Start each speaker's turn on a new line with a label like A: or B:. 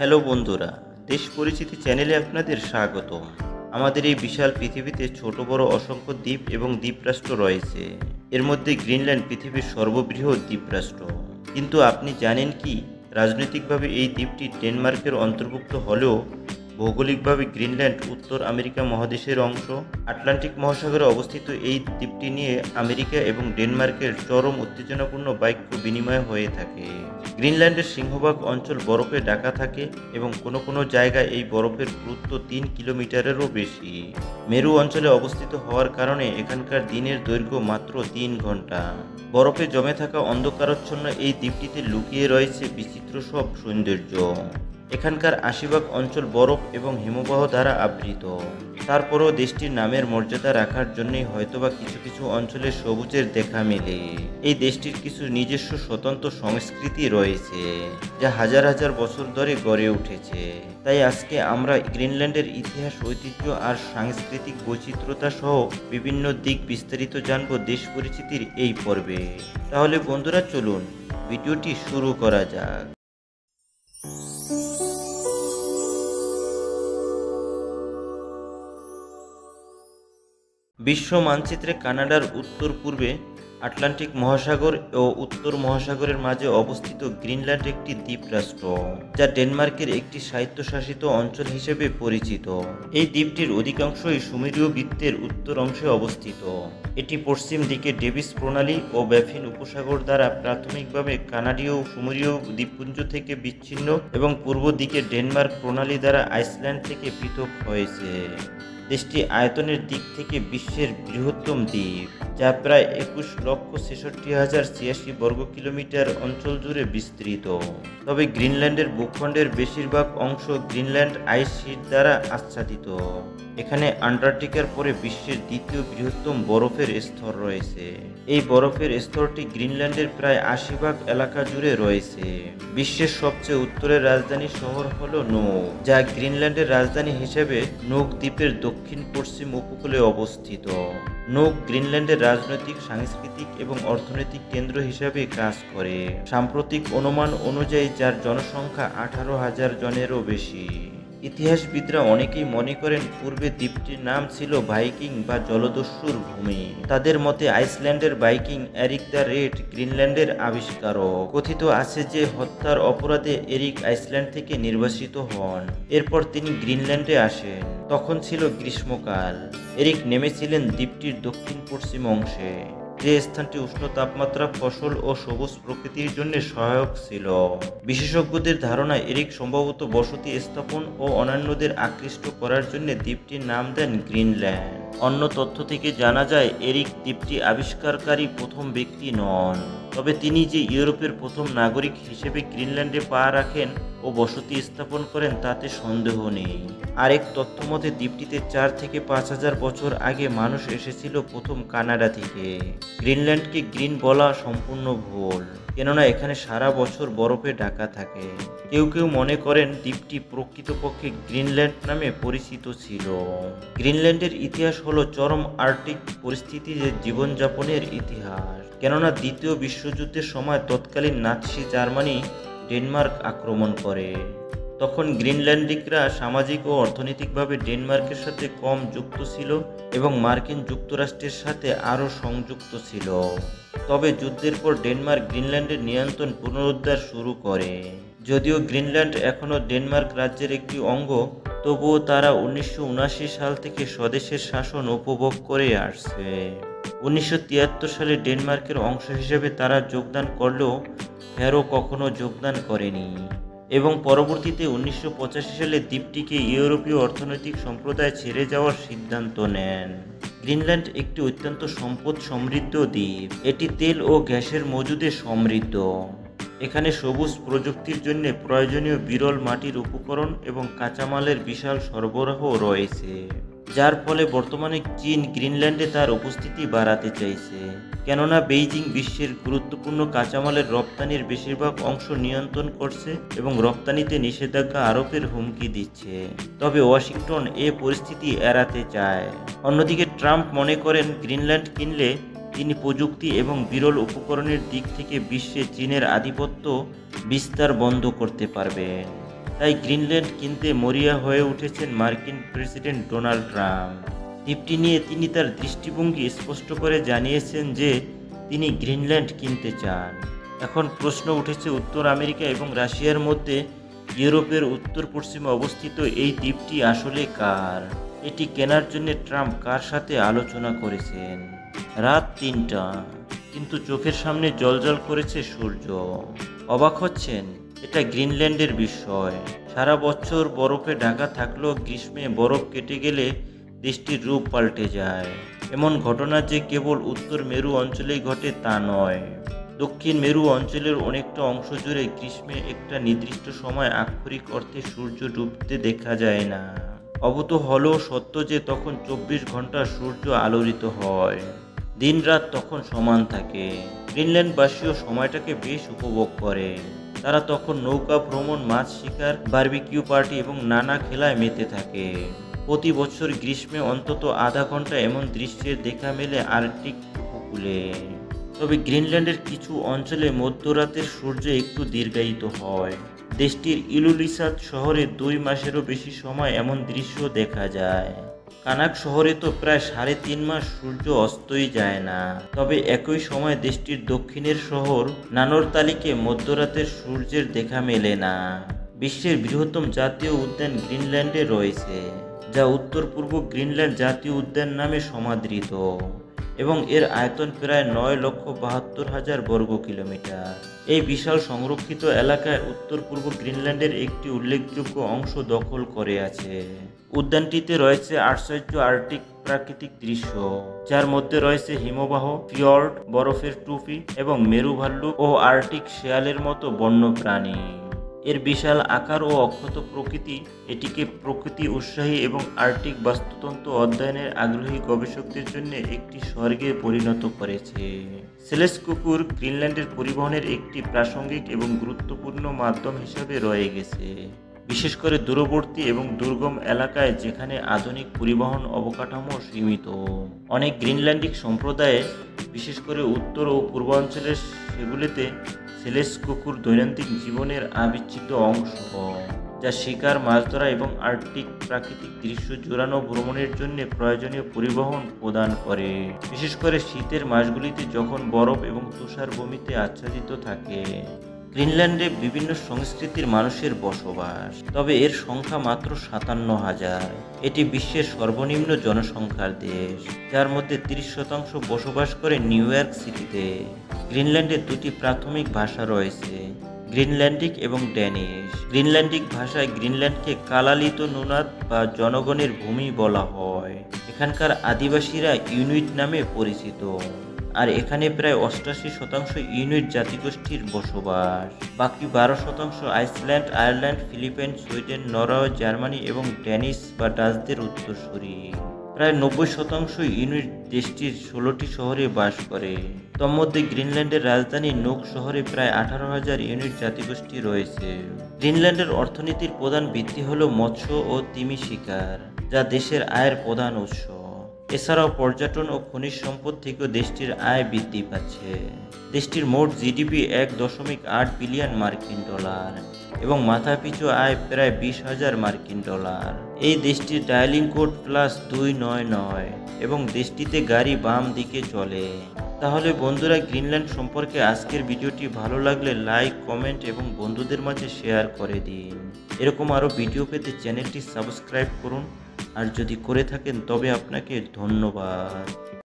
A: Hello বন্ধুরা, দেশ পরিচিতি চ্যানেলে আপনাদের স্বাগতম। আমাদের এই বিশাল পৃথিবীতে ছোট বড় অসংখ্য দ্বীপ এবং দ্বীপরাষ্ট্র রয়েছে। এর মধ্যে গ্রিনল্যান্ড পৃথিবীর সর্ববৃহৎ দ্বীপরাষ্ট্র। কিন্তু আপনি জানেন কি, রাজনৈতিকভাবে এই দ্বীপটি ডেনমার্কের অন্তর্ভুক্ত হলেও ভৌগোলিকভাবে গ্রিনল্যান্ড উত্তর আমেরিকা মহাদেশের অংশ। আটলান্টিক মহাসাগরে অবস্থিত এই দ্বীপটি নিয়ে আমেরিকা এবং ডেনমার্কের চরম উত্তেজনাপূর্ণ বাক্য বিনিময় হয়ে থাকে। গ্রিনল্যান্ডের সিংহভাগ অঞ্চল বরফে ঢাকা থাকে এবং কোনো কোনো জায়গায় এই বরফের পুরুত্ব 3 কিলোমিটারেরও বেশি। মেরু অঞ্চলে অবস্থিত হওয়ার কারণে এখানকার দিনের দৈর্ঘ্য মাত্র 3 ঘন্টা। বরফে জমে থাকা অন্ধকারাচ্ছন্ন এই দ্বীপটিতে লুকিয়ে রয়েছে বিচিত্র সব সৌন্দর্য। এখানকার ৮০ ভাগ অঞ্চল বরফ এবং হিমবাহ দ্বারা আবৃত। তারপরও দেশটির নামের মর্যাদা রাখার জন্যই হয়তোবা কিছু কিছু অঞ্চলে সবুজের দেখা মেলে। এই দেশটির কিছু নিজস্ব স্বতন্ত্র সংস্কৃতি রয়েছে, যা হাজার হাজার বছর ধরে গড়ে উঠেছে। তাই আজকে আমরা গ্রিনল্যান্ডের ইতিহাস, ঐতিহ্য আর সাংস্কৃতিক বৈচিত্র্যতা সহ বিভিন্ন দিক বিস্তারিত জানব দেশ পরিচিতির এই পর্বে। তাহলে বন্ধুরা, চলুন ভিডিওটি শুরু করা যাক। বিশ্ব মানচিত্রে কানাডার উত্তর পূর্বে আটলান্টিক মহাসাগর ও উত্তর মহাসাগরের মাঝে অবস্থিত গ্রিনল্যান্ড একটি দ্বীপরাষ্ট্র, যা ডেনমার্কের একটি স্বায়ত্তশাসিত অঞ্চল হিসেবে পরিচিত। এই দ্বীপটির অধিকাংশই সুমেরীয় বৃত্তের উত্তর অংশে অবস্থিত। এটি পশ্চিম দিকে ডেভিস প্রণালী ও ব্যাফিন উপসাগর দ্বারা প্রাথমিকভাবে কানাডীয় সুমেরীয় দ্বীপপুঞ্জ থেকে বিচ্ছিন্ন এবং পূর্ব দিকে ডেনমার্ক প্রণালী দ্বারা আইসল্যান্ড থেকে পৃথক হয়েছে। দেশটি আয়তনের দিক থেকে বিশ্বের বৃহত্তম দ্বীপ, যা প্রায় 21,66,086 বর্গ কিলোমিটার অঞ্চল জুড়ে বিস্তৃত। তবে গ্রিনল্যান্ডের ভূখণ্ডের বেশিরভাগ অংশ গ্রিনল্যান্ড আইস শিট দ্বারা আচ্ছাদিত। এখানে আন্টার্কটিকার পরে বিশ্বের দ্বিতীয় বৃহত্তম বরফের স্তর রয়েছে। এই বরফের স্তরটি গ্রিনল্যান্ডের প্রায় ৮০ ভাগ এলাকা জুড়ে রয়েছে। বিশ্বের সবচেয়ে উত্তরের রাজধানী শহর হল নুক, যা গ্রিনল্যান্ডের রাজধানী হিসেবে নুক দ্বীপের দক্ষিণ পশ্চিম উপকূলে অবস্থিত। নুক গ্রিনল্যান্ডের রাজনৈতিক, সাংস্কৃতিক এবং অর্থনৈতিক কেন্দ্র হিসাবে কাজ করে। সাম্প্রতিক অনুমান অনুযায়ী যার জনসংখ্যা 18,000 জনেরও বেশি। ইতিহাসবিদরা অনেকেই মনে করেন পূর্বে দ্বীপটির নাম ছিল ভাইকিং বা জলদস্যুর ভূমি। তাদের মতে আইসল্যান্ডের ভাইকিং এরিক দ্য রেড গ্রিনল্যান্ডের আবিষ্কারক। কথিত আছে যে হত্যার অপরাধে এরিক আইসল্যান্ড থেকে নির্বাসিত হন। এরপর তিনি গ্রিনল্যান্ডে আসেন। তখন ছিল গ্রীষ্মকাল। এরিক নেমেছিলেন দ্বীপটির দক্ষিণ পশ্চিম অংশে, যে স্থানটি উষ্ণ তাপমাত্রা, ফসল ও সবুজ প্রকৃতির জন্য সহায়ক ছিল। বিশেষজ্ঞদের ধারণা এরিক সম্ভবত বসতি স্থাপন ও অন্যান্যদের আকৃষ্ট করার জন্য দ্বীপটির নাম দেন গ্রিনল্যান্ড। অন্য তথ্য থেকে জানা যায় এরিক দ্বীপটি আবিষ্কারকারী প্রথম ব্যক্তি নন, তবে তিনি যে ইউরোপের প্রথম নাগরিক হিসেবে গ্রিনল্যান্ডে পা রাখেন ও বসতি স্থাপন করেন তাতে সন্দেহ নেই। আরেক তথ্য মতে দ্বীপটিতে 4 থেকে 5,000 বছর আগে মানুষ এসেছিল প্রথম কানাডা থেকে। গ্রিনল্যান্ডকে গ্রিন বলা সম্পূর্ণ ভুল, কেননা এখানে সারা বছর বরফে ঢাকা থাকে। কেউ কেউ মনে করেন দ্বীপটি প্রকৃতপক্ষে গ্রিনল্যান্ড নামে পরিচিত ছিল। গ্রিনল্যান্ডের ইতিহাস হলো চরম আর্কটিক পরিস্থিতিতে জীবনযাপনের ইতিহাস, কেননা দ্বিতীয় বিশ্বযুদ্ধের সময় তৎকালীন নাৎসি জার্মানি ডেনমার্ক আক্রমণ করে। তখন গ্রিনল্যান্ডিকরা সামাজিক ও অর্থনৈতিকভাবে ডেনমার্কের সাথে কম যুক্ত ছিল এবং মার্কিন যুক্তরাষ্ট্রের সাথে আরও সংযুক্ত ছিল। তবে যুদ্ধের পর ডেনমার্ক গ্রিনল্যান্ডের নিয়ন্ত্রণ পুনরুদ্ধার শুরু করে। যদিও গ্রিনল্যান্ড এখনও ডেনমার্ক রাজ্যের একটি অঙ্গ, তবুও তারা 1979 সাল থেকে স্বদেশের শাসন উপভোগ করে আসছে। 1973 সালে ডেনমার্কের অংশ হিসেবে তারা যোগদান করলেও ফ্যারো কখনো যোগদান করেনি এবং পরবর্তীতে 1985 সালে দ্বীপটিকে ইউরোপীয় অর্থনৈতিক সম্প্রদায় ছেড়ে যাওয়ার সিদ্ধান্ত নেন। গ্রিনল্যান্ড একটি অত্যন্ত সম্পদ সমৃদ্ধ দ্বীপ। এটি তেল ও গ্যাসের মজুদে সমৃদ্ধ। এখানে সবুজ প্রযুক্তির জন্য প্রয়োজনীয় বিরল মাটির উপকরণ এবং কাঁচামালের বিশাল সরবরাহ রয়েছে, যার ফলে বর্তমানে চীন গ্রিনল্যান্ডে তার উপস্থিতি বাড়াতে চাইছে, কেননা বেইজিং বিশ্বের গুরুত্বপূর্ণ কাঁচামালের রপ্তানির বেশিরভাগ অংশ নিয়ন্ত্রণ করছে এবং রপ্তানিতে নিষেধাজ্ঞা আরোপের হুমকি দিচ্ছে। তবে ওয়াশিংটন এ পরিস্থিতি এড়াতে চায়। অন্যদিকে ট্রাম্প মনে করেন গ্রিনল্যান্ড কিনলে তিনি প্রযুক্তি এবং বিরল উপকরণের দিক থেকে বিশ্বে চীনের আধিপত্য বিস্তার বন্ধ করতে পারবেন। তাই গ্রিনল্যান্ড কিনতে মরিয়া হয়ে উঠেছেন মার্কিন প্রেসিডেন্ট ডোনাল্ড ট্রাম্প। দ্বীপটি নিয়ে তিনি তার দৃষ্টিভঙ্গি স্পষ্ট করে জানিয়েছেন যে তিনি গ্রিনল্যান্ড কিনতে চান। এখন প্রশ্ন উঠেছে, উত্তর আমেরিকা এবং রাশিয়ার মধ্যে ইউরোপের উত্তর পশ্চিমে অবস্থিত এই দ্বীপটি আসলে কার? এটি কেনার জন্য ট্রাম্প কার সাথে আলোচনা করেছেন? রাত ৩টা, কিন্তু চোখের সামনে জ্বলজ্বল করেছে সূর্য। অবাক হচ্ছেন? এটা গ্রিনল্যান্ডের বিষয়। সারা বছর বরফে ঢাকা থাকলেও গ্রীষ্মে বরফ কেটে গেলে দেশটির রূপ পাল্টে যায়। এমন ঘটনা যে কেবল উত্তর মেরু অঞ্চলেই ঘটে তা নয়, দক্ষিণ মেরু অঞ্চলের অনেকটা অংশ জুড়ে গ্রীষ্মে একটা নির্দিষ্ট সময় আক্ষরিক অর্থে সূর্য ডুবতে দেখা যায় না। অবত হলেও সত্য যে তখন ২৪ ঘন্টা সূর্য আলোড়িত হয়, দিন রাত তখন সমান থাকে। গ্রিনল্যান্ডবাসীও সময়টাকে বেশ উপভোগ করে। তারা তখন নৌকা ভ্রমণ, মাছ শিকার, বারবিকিউ পার্টি এবং নানা খেলায় মেতে থাকে। প্রতি বছর গ্রীষ্মে অন্তত আধা ঘন্টা এমন দৃশ্যের দেখা মেলে আর্কটিক উপকূলে। তবে গ্রিনল্যান্ডের কিছু অঞ্চলে মধ্যরাতের সূর্য একটু দীর্ঘায়িত হয়। দেশটির ইলুলিসাত শহরে ২ মাসেরও বেশি সময় এমন দৃশ্য দেখা যায়। কানাক শহরে তো প্রায় ৩.৫ মাস সূর্য অস্তই যায় না। তবে একই সময় দেশটির দক্ষিণের শহর নানরতালিকে মধ্যরাতের সূর্যের দেখা মেলে না। বিশ্বের বৃহত্তম জাতীয় উদ্যান গ্রিনল্যান্ডে রয়েছে, যা উত্তর পূর্ব গ্রিনল্যান্ড জাতীয় উদ্যান নামে সমাদৃত এবং এর আয়তন প্রায় ৯,৭২,০০০ বর্গ কিলোমিটার। এই বিশাল সংরক্ষিত এলাকায় উত্তর পূর্ব গ্রিনল্যান্ডের একটি উল্লেখযোগ্য অংশ দখল করে আছে। উদ্যানটিতে রয়েছে আশ্চর্য আর্কটিক প্রাকৃতিক দৃশ্য, যার মধ্যে রয়েছে হিমবাহ, ফিয়র্ড, বরফের টুপি এবং মেরু ভাল্লুক ও আর্কটিক শেয়ালের মতো বন্যপ্রাণী। এর বিশাল আকার ও অক্ষত প্রকৃতি এটিকে প্রকৃতি উৎসাহী এবং আর্কটিক বাস্তুতন্ত্র অধ্যয়নের আগ্রহী গবেষকদের জন্য একটি স্বর্গে পরিণত করেছে। সেলেস কুকুর গ্রিনল্যান্ডের পরিবহনের একটি প্রাসঙ্গিক এবং গুরুত্বপূর্ণ মাধ্যম হিসাবে রয়ে গেছে, বিশেষ করে দূরবর্তী এবং দুর্গম এলাকায় যেখানে আধুনিক পরিবহন অবকাঠামো সীমিত। অনেক গ্রিনল্যান্ডিক সম্প্রদায়ে, বিশেষ করে উত্তর ও পূর্বাঞ্চলের সেগুলিতে সেলেস কুকুর দৈনন্দিন জীবনের অবিচ্ছেদ্য অংশ, যা শিকার, মাছ ধরা এবং আর্কটিক প্রাকৃতিক দৃশ্য জোরানো ভ্রমণের জন্য প্রয়োজনীয় পরিবহন প্রদান করে, বিশেষ করে শীতের মাসগুলিতে যখন বরফ এবং তুষার ভূমিতে আচ্ছাদিত থাকে। গ্রিনল্যান্ডে বিভিন্ন সংস্কৃতির মানুষের বসবাস, তবে এর সংখ্যা মাত্র ৫৭,০০০। এটি বিশ্বের সর্বনিম্ন জনসংখ্যার দেশ, যার মধ্যে ৩০% বসবাস করে নিউ ইয়র্ক সিটিতে। গ্রিনল্যান্ডে ২টি প্রাথমিক ভাষা রয়েছে, গ্রিনল্যান্ডিক এবং ড্যানিশ। গ্রিনল্যান্ডিক ভাষায় গ্রিনল্যান্ডকে কালালিত নুনাদ বা জনগণের ভূমি বলা হয়। এখানকার আদিবাসীরা ইনুইট নামে পরিচিত, আর এখানে প্রায় ৮৮% ইনুইট জাতিগোষ্ঠীর বসবাস। বাকি 12% Iceland, Ireland, Philippine, Sweden, Norway, Germany এবং ড্যানিশ বা ডাচদের উত্তরসূরি। প্রায় ৯০% ইনুইট দেশটির ১৬টি শহরে বাস করে। তন্মধ্যে গ্রিনল্যান্ডের রাজধানী নুক শহরে প্রায় ১৮,০০০ ইনুইট জাতিগোষ্ঠী রয়েছে। গ্রিনল্যান্ডের অর্থনীতির প্রধান ভিত্তি হল মৎস্য ও তিমি শিকার, যা দেশের আয়ের প্রধান উৎস। এছাড়াও পর্যটন ও খনিজ সম্পদ থেকেও দেশটির আয় বৃদ্ধি পাচ্ছে। দেশটির মোট জিডিপি $১.৮ বিলিয়ন এবং মাথাপিছু আয় প্রায় $২০,০০০। এই দেশটির ডায়ালিং কোড +299 এবং দেশটিতে গাড়ি বাম দিকে চলে। তাহলে বন্ধুরা, গ্রিনল্যান্ড সম্পর্কে আজকের ভিডিওটি ভালো লাগলে লাইক, কমেন্ট এবং বন্ধুদের মাঝে শেয়ার করে দিন। এরকম আরও ভিডিও পেতে চ্যানেলটি সাবস্ক্রাইব করুন, আর যদি করে থাকেন তবে আপনাকে ধন্যবাদ।